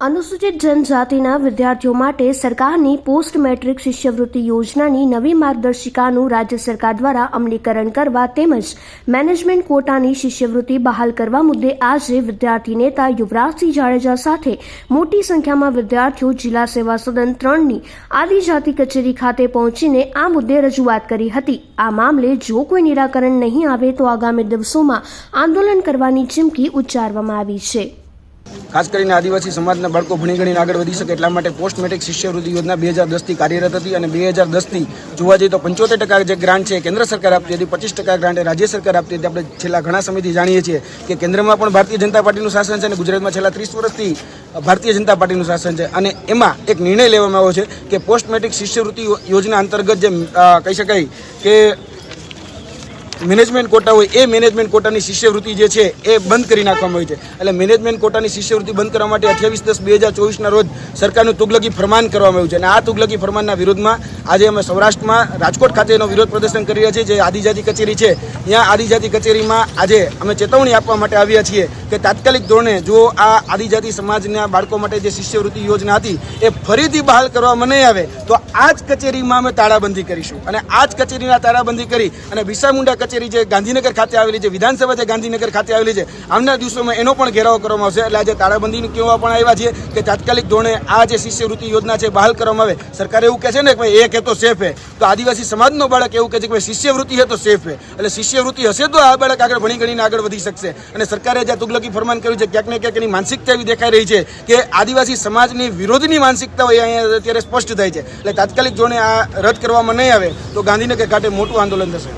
अनुसूचित जनजातिના વિદ્યાર્થીઓ માટે સરકારની પોસ્ટ મેટ્રિક શિષ્યવૃત્તિ યોજનાની નવી માર્ગદર્શિકાનું રાજ્ય સરકાર દ્વારા અમલીકરણ કરવા તેમજ મેનેજમેન્ટ કોટાની શિષ્યવૃત્તિ બહાલ કરવા મુદ્દે આજે વિદ્યાર્થી નેતા યુવરાજસિંહ જાડેજા સાથે મોટી સંખ્યામાં વિદ્યાર્થીઓ જિલ્લા સેવા સદન 3ની આદિજાતિ કચેરી ખાતે પહોંચીને આ મુદ્દે રજૂઆત કરી હતી। આ મામલે જો કોઈ નિરાકરણ નહીં આવે તો આગામી દિવસોમાં આંદોલન કરવાની ચીમકી ઉચ્ચારવામાં આવી છે। खास કરીને आदिवासी समाजना बाळको भणी गणीने आगळ वधी शके એટલા માટે પોસ્ટ મેટ્રિક શિષ્યવૃત્તિ યોજના 2010 થી કાર્યરત હતી અને 2010 થી જોવા જઈએ તો 75% જે ગ્રાન્ટ છે કેન્દ્ર સરકાર આપતી હતી, 25% ગ્રાન્ટ રાજ્ય સરકાર આપતી હતી। આપણે છેલ્લા ઘણા સમયથી જાણીએ છીએ કે કેન્દ્રમાં પણ ભારતીય જનતા પાર્ટીનું શાસન છે અને ગુજરાતમાં છેલ્લા 30 વર્ષથી ભારતીય જનતા પાર્ટીનું શાસન છે અને એમાં એક નિર્ણય લેવામાં આવ્યો છે કે પોસ્ટ મેટ્રિક શિષ્યવૃત્તિ યોજના અંતર્ગત જે કહી શકાય કે મેનેજમેન્ટ કોટા હોય એ મેનેજમેન્ટ કોટાની શિષ્યવૃત્તિ જે છે એ બંધ કરી નાખવામાં આવી છે। એટલે મેનેજમેન્ટ કોટાની શિષ્યવૃત્તિ બંધ કરવા માટે 28/10/2024ના રોજ સરકારનું તુગલકી ફરમાન કરવામાં આવ્યું છે અને આ તુગલકી ફરમાનના વિરોધમાં આજે અમે સૌરાષ્ટ્રમાં રાજકોટ ખાતેનો વિરોધ પ્રદર્શન કરી રહ્યા છીએ। જે આદિજાતિ કચેરી છે ત્યાં આદિજાતિ કચેરીમાં આજે અમે ચેતવણી આપવા માટે આવ્યા છીએ કે તાત્કાલિક ધોરણે જો આ આદિજાતિ સમાજના બાળકો માટે જે શિષ્યવૃત્તિ યોજના હતી એ ફરીથી બહાલ કરવામાં નહીં આવે તો આ જ કચેરીમાં અમે તાળાબંધી કરીશું અને આ જ કચેરીના તાળાબંધી કરી અને બિરસા મુંડા કચેરી જે ગાંધીનગર ખાતે આવેલી છે, વિધાનસભા જે ગાંધીનગર ખાતે આવેલી છે, આવનાર દિવસોમાં એનો પણ ઘેરાવો કરવામાં આવશે। એટલે આજે તાળાબંધીનું કહેવા પણ આવ્યા છે કે તાત્કાલિક ધોરણે આ જે શિષ્યવૃત્તિ યોજના છે બહાલ કરવામાં આવે। સરકાર એવું કહે છે ને કે ભાઈ એક હે તો સેફ હે, તો આદિવાસી સમાજનો બાળક એવું કહે છે કે ભાઈ શિષ્યવૃત્તિ હે તો સેફ હે। એટલે શિષ્યવૃત્તિ હશે તો આ બાળક આગળ ભણી ગણીને આગળ વધી શકશે અને સરકારે જે તુગલકી ફરમાન કર્યું છે ક્યાંક ને ક્યાંક એની માનસિકતા એવી દેખાઈ રહી છે કે આદિવાસી સમાજની વિરોધની માનસિકતા હોય અહીંયા અત્યારે સ્પષ્ટ થાય છે। એટલે તાત્કાલિક ધોરણે આ રદ કરવામાં નહીં આવે તો ગાંધીનગર ખાતે મોટું આંદોલન થશે।